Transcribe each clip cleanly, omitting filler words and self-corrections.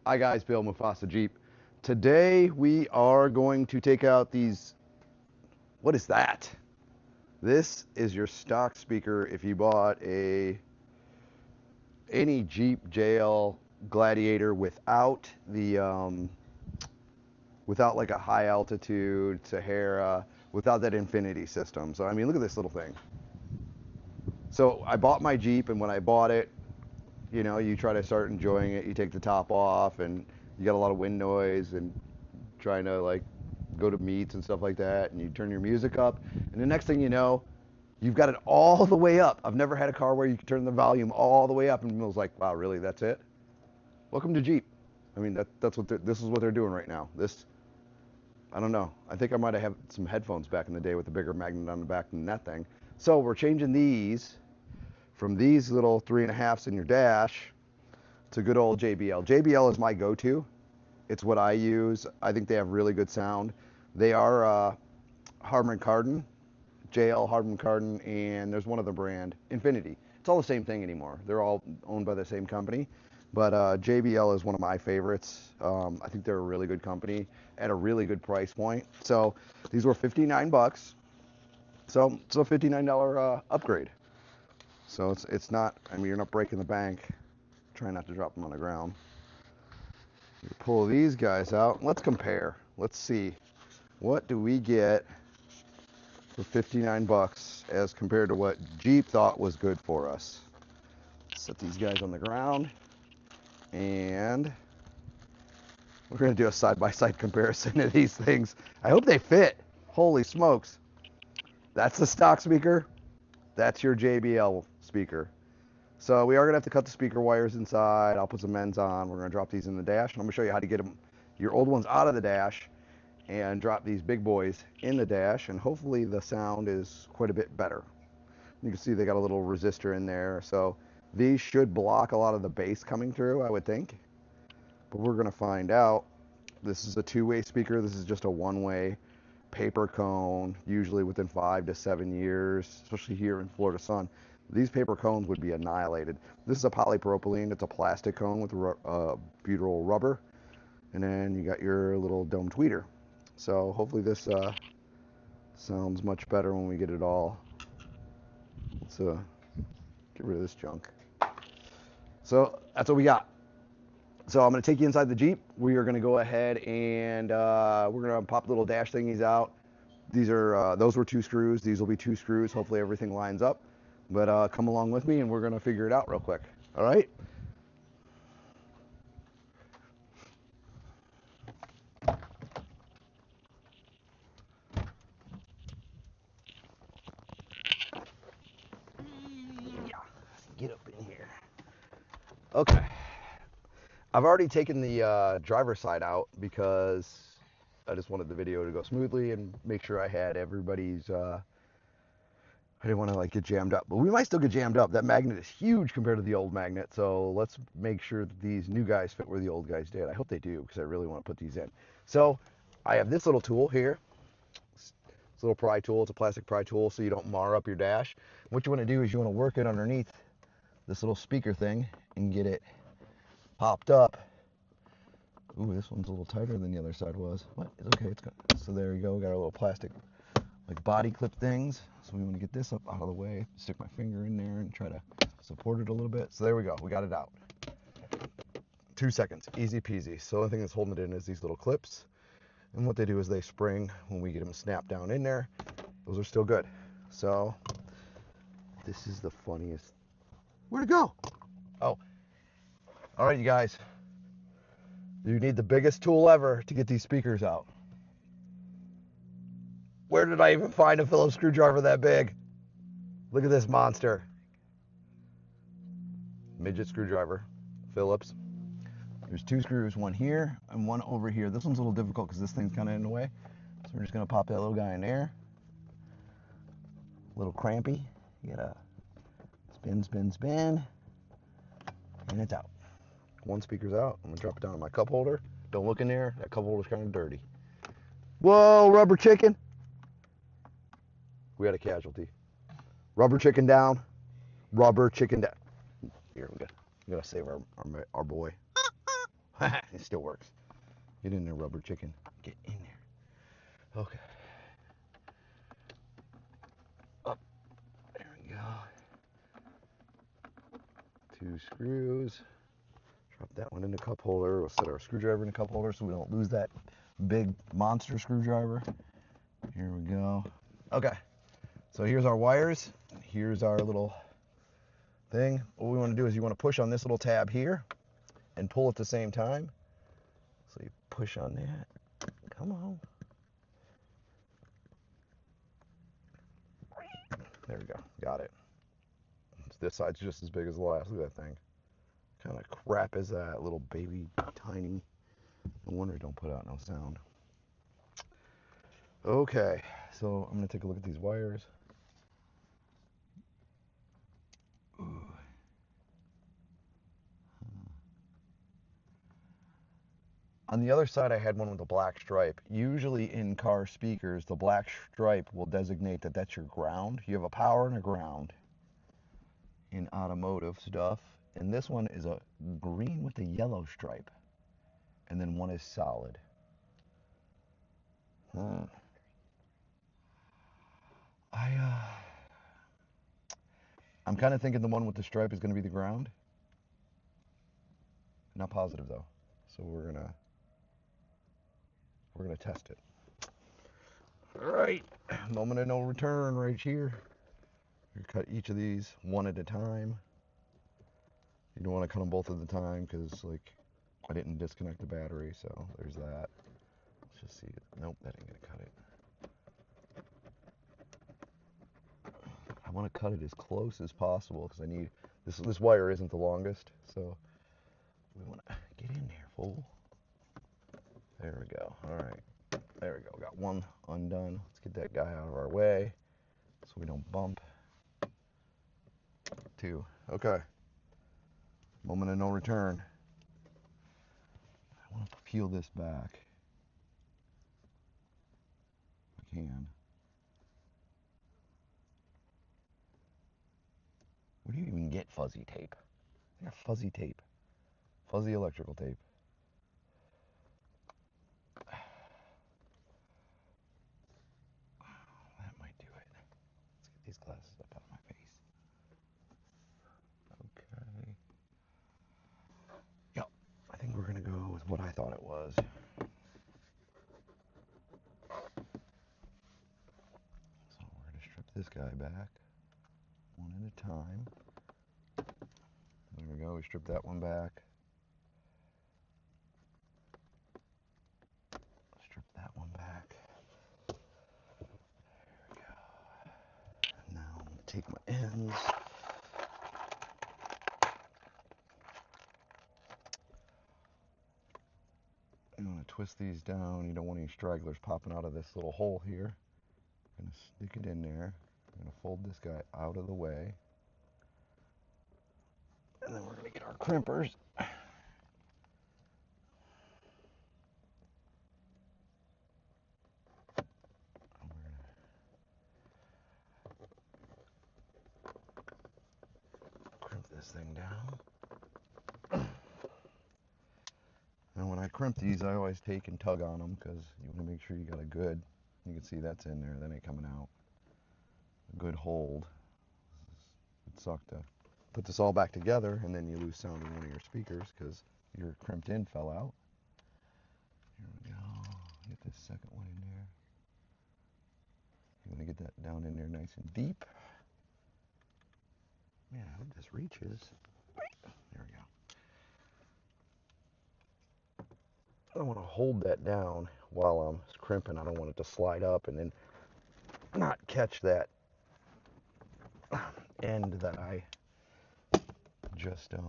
Hi guys, Bill Mufasa Jeep. Today we are going to take out these, what is that? This is your stock speaker if you bought any Jeep JL Gladiator without like a high altitude Sahara, without that infinity system. So I mean, look at this little thing. So I bought my Jeep, and when I bought it, you try to start enjoying it. You take the top off, and you got a lot of wind noise, and trying to like go to meets and stuff like that, and you turn your music up, and the next thing you know, you've got it all the way up. I've never had a car where you can turn the volume all the way up, and it was like, wow, really, that's it? Welcome to Jeep. I mean, that's what this is what they're doing right now. I don't know. I think I might have had some headphones back in the day with a bigger magnet on the back than that thing. So we're changing these from these little 3.5s in your dash to good old JBL. JBL is my go-to. It's what I use. I think they have really good sound. They are Harman Kardon, JL Harman Kardon, and there's one other brand, Infinity. It's all the same thing anymore. They're all owned by the same company. But JBL is one of my favorites. I think they're a really good company at a really good price point. So these were 59 bucks. So it's a $59 upgrade. So it's not, I mean, you're not breaking the bank. Try not to drop them on the ground. You pull these guys out. Let's compare. Let's see. What do we get for 59 bucks as compared to what Jeep thought was good for us? Set these guys on the ground, and we're going to do a side-by-side comparison of these things. I hope they fit. Holy smokes. That's the stock speaker. That's your JBL speaker. So we are going to have to cut the speaker wires inside. I'll put some ends on. We're going to drop these in the dash, and I'm going to show you how to get your old ones out of the dash and drop these big boys in the dash, and hopefully the sound is quite a bit better. You can see they got a little resistor in there, so these should block a lot of the bass coming through, I would think. But we're going to find out. This is a two-way speaker. This is just a one-way paper cone, usually within 5 to 7 years, especially here in Florida sun. These paper cones would be annihilated. This is a polypropylene. It's a plastic cone with butyl rubber. And then you got your little dome tweeter. So hopefully this sounds much better when we get it all. Let's get rid of this junk. So that's what we got. So I'm going to take you inside the Jeep. We are going to go ahead and we're going to pop little dash thingies out. Those were 2 screws. These will be 2 screws. Hopefully everything lines up. But come along with me and we're going to figure it out real quick. All right? Get up in here. Okay. I've already taken the driver's side out because I just wanted the video to go smoothly and make sure I had everybody's. I didn't want to like get jammed up, but we might still get jammed up. That magnet is huge compared to the old magnet, so let's make sure that these new guys fit where the old guys did. I hope they do because I really want to put these in. So I have this little tool here. It's a little pry tool. It's a plastic pry tool, so you don't mar up your dash. What you want to do is you want to work it underneath this little speaker thing and get it popped up. Ooh, this one's a little tighter than the other side was. What? It's okay. It's good. So there you go. We got our little plastic like body clip things. So we want to get this up out of the way. Stick my finger in there and try to support it a little bit. So there we go. We got it out. 2 seconds. Easy peasy. So the only thing that's holding it in is these little clips. And what they do is they spring when we get them snapped down in there. Those are still good. So this is the funniest. Where'd it go? Oh. All right, you guys. You need the biggest tool ever to get these speakers out. Where did I even find a Phillips screwdriver that big? Look at this monster. Midget screwdriver, Phillips. There's 2 screws, one here and one over here. This one's a little difficult because this thing's kind of in the way. So we're just gonna pop that little guy in there. A little crampy. You gotta spin, spin, spin, and it's out. One speaker's out. I'm gonna drop it down in my cup holder. Don't look in there. That cup holder's kind of dirty. Whoa, rubber chicken. We had a casualty. Rubber chicken down. Rubber chicken down. Here we go. We gotta save our boy. It still works. Get in there, rubber chicken. Get in there. Okay. Up. There we go. 2 screws. Drop that one in the cup holder. We'll set our screwdriver in the cup holder so we don't lose that big monster screwdriver. Here we go. Okay. So here's our wires. Here's our little thing. What we want to do is you want to push on this little tab here and pull at the same time. So you push on that. Come on. There we go. Got it. This side's just as big as the last. Look at that thing. What kind of crap is that? Little baby, tiny. No wonder it don't put out no sound. Okay, so I'm gonna take a look at these wires. Ooh. On the other side, I had one with a black stripe. Usually in car speakers, the black stripe will designate that that's your ground. You have a power and a ground in automotive stuff. And this one is a green with a yellow stripe. And then one is solid. I'm kind of thinking the one with the stripe is going to be the ground. Not positive though. So we're gonna test it. All right, moment of no return right here. You cut each of these one at a time. You don't want to cut them both at a time because like I didn't disconnect the battery, so there's that. Let's just see. Nope, that ain't gonna cut it. I want to cut it as close as possible because I need this wire isn't the longest, so we want to get in there, fool. There we go. All right, there we go. Got one undone. Let's get that guy out of our way so we don't bump. 2. Okay. Moment of no return. I want to peel this back. If I can. Where do you even get fuzzy tape? I got fuzzy tape. Fuzzy electrical tape. That might do it. Let's get these glasses up out of my face. Okay. Yep. I think we're going to go with what I thought it was. So we're going to strip this guy back one at a time. There we go. We stripped that one back. Strip that one back. There we go. Now I'm going to take my ends. I'm going to twist these down. You don't want any stragglers popping out of this little hole here. I'm going to stick it in there. I'm going to fold this guy out of the way. And then we're going to get our crimpers. Crimp this thing down. And when I crimp these, I always take and tug on them because you want to make sure you got a good, you can see that's in there, that ain't coming out, a good hold. It sucked to put this all back together and then you lose sound in one of your speakers because your crimped in fell out. Here we go. Get this second one in there. You want to get that down in there nice and deep. Man, I hope this reaches. There we go. I don't want to hold that down while I'm crimping. I don't want it to slide up and then not catch that end that I just, there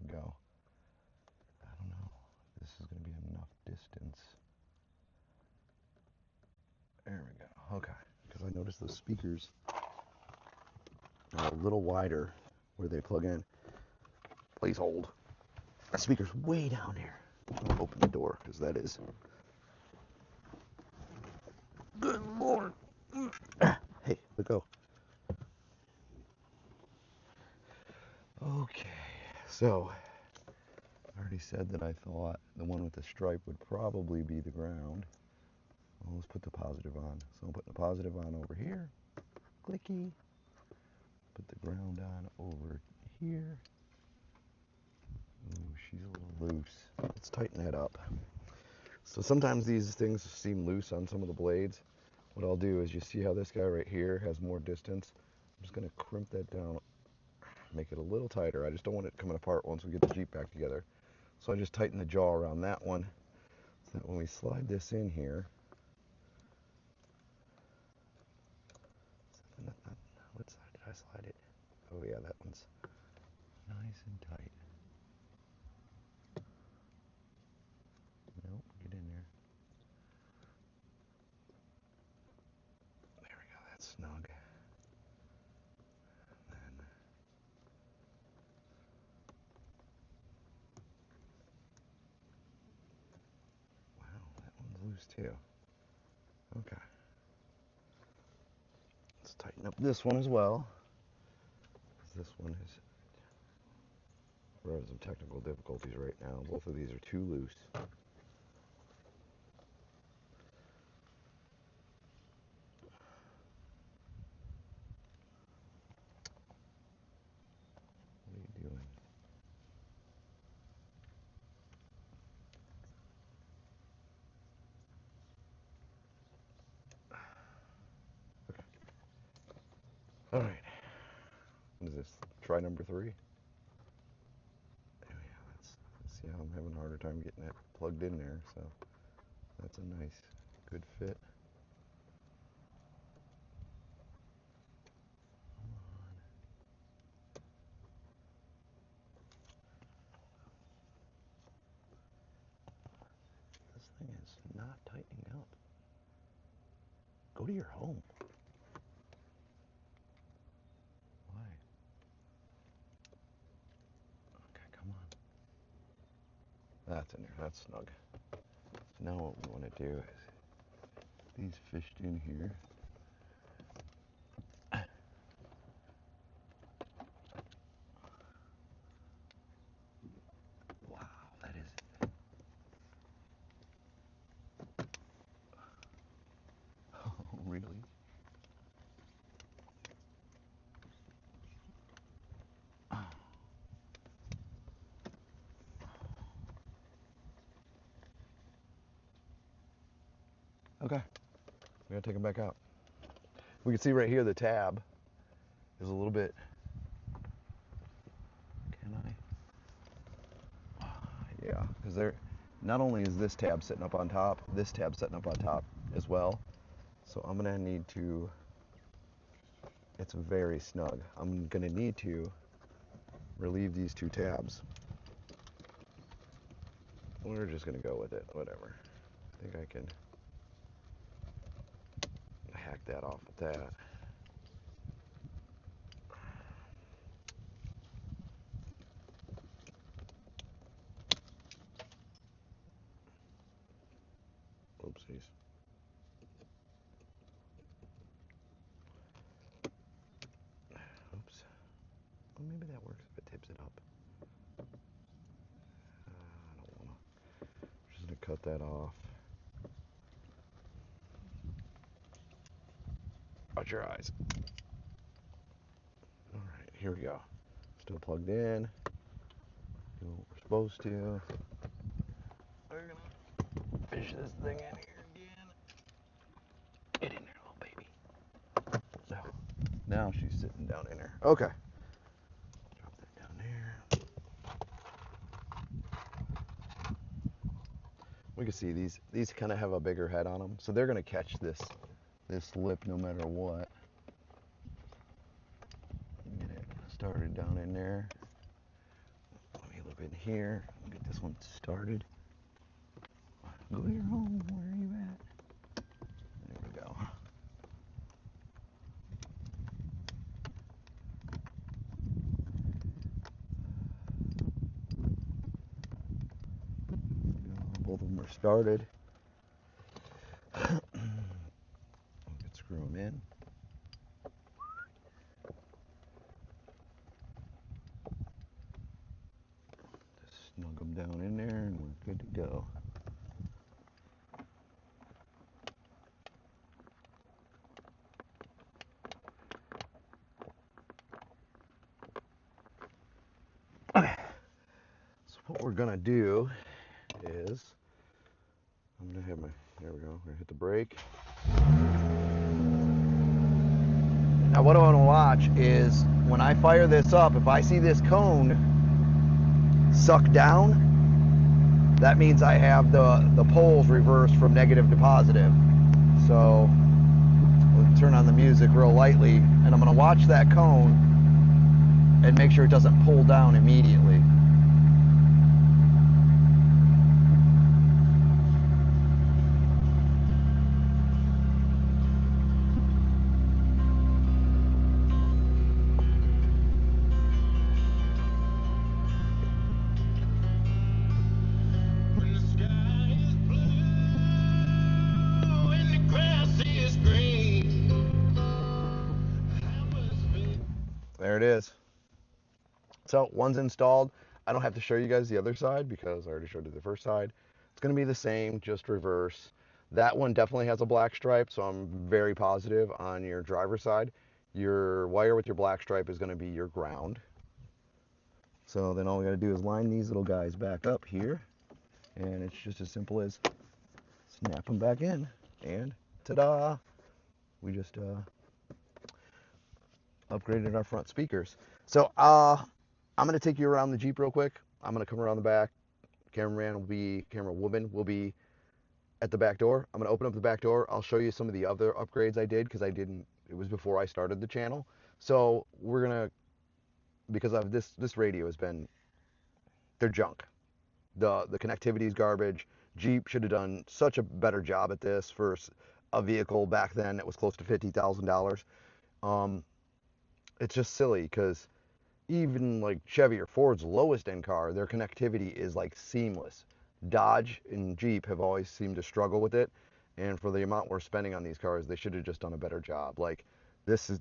we go. I don't know if this is going to be enough distance. There we go. Okay. Because I noticed those speakers are a little wider where they plug in. Please hold. That speaker's way down there. I'm going to open the door because that is. Good Lord. Hey, let go. Okay. So, I already said that I thought the one with the stripe would probably be the ground. Well, let's put the positive on. So I'm putting the positive on over here. Clicky. Put the ground on over here. Ooh, she's a little loose. Let's tighten that up. So sometimes these things seem loose on some of the blades. What I'll do is, you see how this guy right here has more distance? I'm just going to crimp that down, make it a little tighter. I just don't want it coming apart once we get the Jeep back together. So I just tighten the jaw around that one, so that when we slide this in here, what side did I slide it? Oh yeah, that one's nice and tight. Nope, get in there. There we go, that's snug. And then, wow, that one's loose too. Okay. Let's tighten up this one as well. This one is, we're having some technical difficulties right now. Both of these are too loose. What are you doing? Okay. All right. What is this? Try number 3? Yeah, let's see how I'm having a harder time getting that plugged in there. So that's a nice, good fit. This thing is not tightening up. Go to your home. Why? Okay, come on. That's in there. That's snug. So now what we want to do is, these fished in here. Wow, that is. Oh, really? Okay, we gotta take them back out. We can see right here the tab is a little bit. Can I? Yeah, because there. Not only is this tab sitting up on top, this tab sitting up on top as well. So I'm gonna need to. It's very snug. I'm gonna need to relieve these 2 tabs. We're just gonna go with it. Whatever. I think I can hack that off with that. Oopsies. Oops. Well, maybe that works if it tips it up. I don't wanna. I'm just gonna cut that off. Watch your eyes. All right, here we go. Still plugged in. Do what we're supposed to. We're gonna fish this thing in here again. Get in there, little baby. So now she's sitting down in there. Okay. Drop that down there. We can see these kind of have a bigger head on them, so they're gonna catch this lip no matter what. Get it started down in there. Let me look in here. Get this one started. Go to your home. Where are you at? There we go. Both of them are started. We'll screw them in. Just snug them them down in there and we're good to go. Okay. So what we're gonna do is, I'm gonna have my, there we go, we're gonna hit the brake. Now what I want to watch is when I fire this up, if I see this cone suck down, that means I have the poles reversed from negative to positive. So we'll turn on the music real lightly, and I'm going to watch that cone and make sure it doesn't pull down immediately. There it is. So one's installed. I don't have to show you guys the other side because I already showed you the first side. It's going to be the same, just reverse. That one definitely has a black stripe, so I'm very positive on your driver's side. Your wire with your black stripe is going to be your ground. So then all we got to do is line these little guys back up here, and it's just as simple as snap them back in, and ta-da! We just upgraded our front speakers. So I'm going to take you around the Jeep real quick. I'm going to come around the back. Camerawoman will be at the back door. I'm going to open up the back door. I'll show you some of the other upgrades I did because it was before I started the channel. So we're going to, because of this radio has been, they're junk. The connectivity is garbage. Jeep should have done such a better job at this for a vehicle back then that was close to $50,000. It's just silly because even like Chevy or Ford's lowest end car, their connectivity is like seamless. Dodge and Jeep have always seemed to struggle with it, and for the amount we're spending on these cars, they should have just done a better job. Like this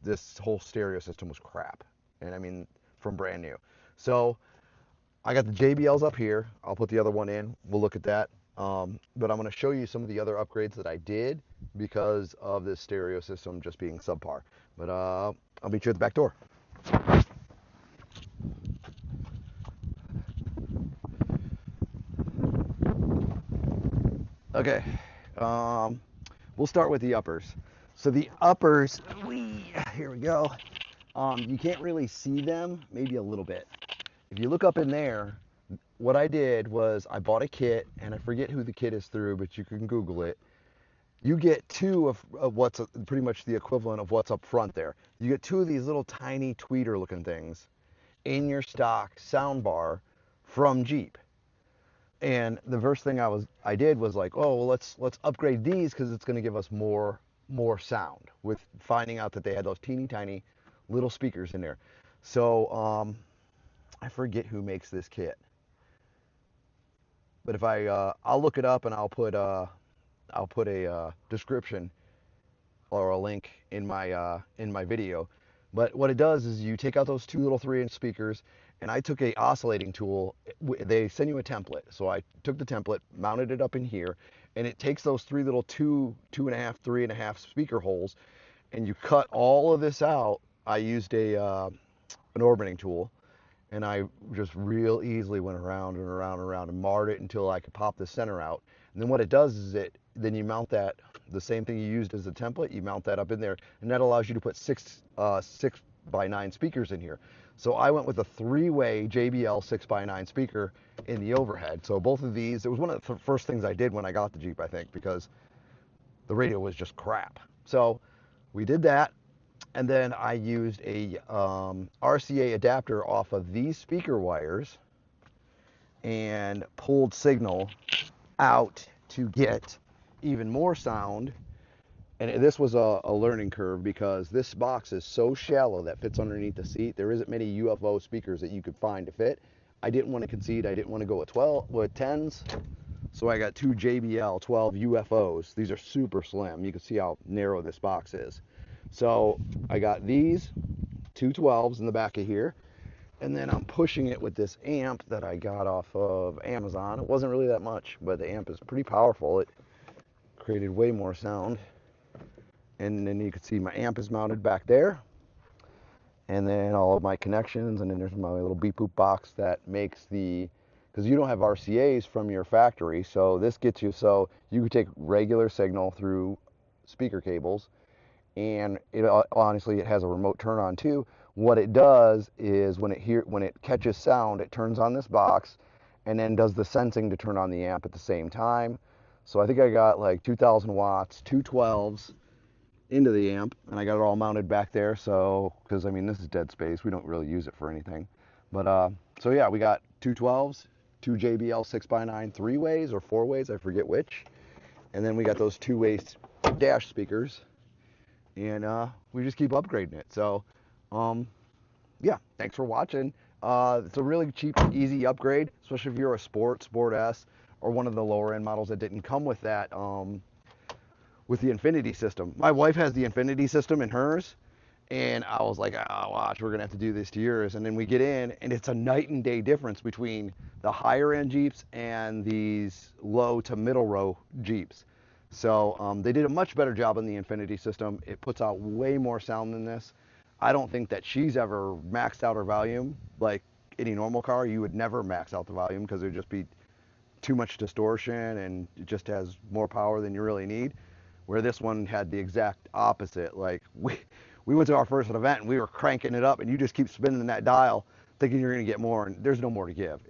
whole stereo system was crap, and I mean from brand new. So I got the JBLs up here. I'll put the other one in. We'll look at that. But I'm going to show you some of the other upgrades that I did because of this stereo system just being subpar. But I'll meet you at the back door. Okay, we'll start with the uppers. So the uppers, here we go. You can't really see them, maybe a little bit. If you look up in there, what I did was I bought a kit, and I forget who the kit is through, but you can Google it. You get two of what's pretty much the equivalent of what's up front there. You get two of these little tiny tweeter looking things in your stock soundbar from Jeep. And the first thing I did was like, oh, well, let's upgrade these because it's going to give us more sound, with finding out that they had those teeny tiny little speakers in there. So I forget who makes this kit, but if I'll look it up and I'll put a description or a link in my video. But what it does is you take out those two little 3-inch speakers, and I took a oscillating tool. They send you a template, so I took the template, mounted it up in here, and it takes those three little 2.5, 3.5 speaker holes, and you cut all of this out. I used an orbiting tool, and I just real easily went around and around and around and marred it until I could pop the center out. And then what it does is then you mount that, the same thing you used as a template, you mount that up in there, and that allows you to put 6x9 speakers in here. So I went with a 3-way JBL 6x9 speaker in the overhead. So both of these, it was one of the first things I did when I got the Jeep, I think, because the radio was just crap. So we did that, and then I used a RCA adapter off of these speaker wires and pulled signal out to get even more sound. And this was a learning curve because this box is so shallow that fits underneath the seat. There isn't many UFO speakers that you could find to fit. I didn't want to concede. I didn't want to go with 10s. So I got two JBL 12 UFOs. These are super slim. You can see how narrow this box is. So I got these two 12s in the back of here. And then I'm pushing it with this amp that I got off of Amazon. It wasn't really that much, but the amp is pretty powerful. It created way more sound. And then you can see my amp is mounted back there. And then all of my connections, and then there's my little beep boop box that makes the, because you don't have RCAs from your factory, so this gets you, so you could take regular signal through speaker cables, and it honestly, it has a remote turn on too. What it does is when it catches sound, it turns on this box and then does the sensing to turn on the amp at the same time. So I think I got like 2,000 watts, 212s into the amp, and I got it all mounted back there. So, because I mean, this is dead space, we don't really use it for anything. But so yeah, we got 212s, two JBL 6x9 3-ways or 4-ways, I forget which, and then we got those 2-way dash speakers, and we just keep upgrading it. So yeah, thanks for watching. It's a really cheap, easy upgrade, especially if you're a Sport S, or one of the lower end models that didn't come with that, with the Infinity system. My wife has the Infinity system in hers, and I was like, oh, watch, we're gonna have to do this to yours. And then we get in, and it's a night and day difference between the higher end Jeeps and these low to middle row Jeeps. So they did a much better job on the Infinity system. It puts out way more sound than this. I don't think that she's ever maxed out her volume. Like any normal car, you would never max out the volume because it would just be too much distortion, and it just has more power than you really need. Where this one had the exact opposite. Like we went to our first event and we were cranking it up, and you just keep spinning that dial thinking you're gonna get more, and there's no more to give.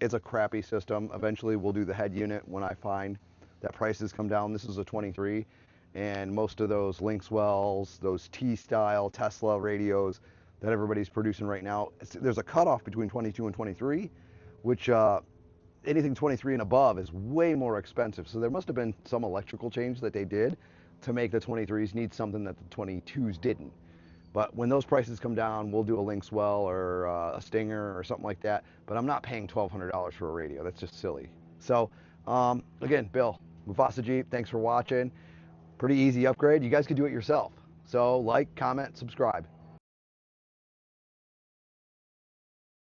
It's a crappy system. Eventually we'll do the head unit when I find that prices come down. This is a 23, and most of those Lynxwells, those T-style Tesla radios that everybody's producing right now, there's a cutoff between 22 and 23, which anything 23 and above is way more expensive. So there must have been some electrical change that they did to make the 23s need something that the 22s didn't. But when those prices come down, we'll do a Lynxwell or a Stinger or something like that. But I'm not paying $1,200 for a radio. That's just silly. So again, Bill, Mufasa Jeep, thanks for watching. Pretty easy upgrade. You guys could do it yourself. So like, comment, subscribe.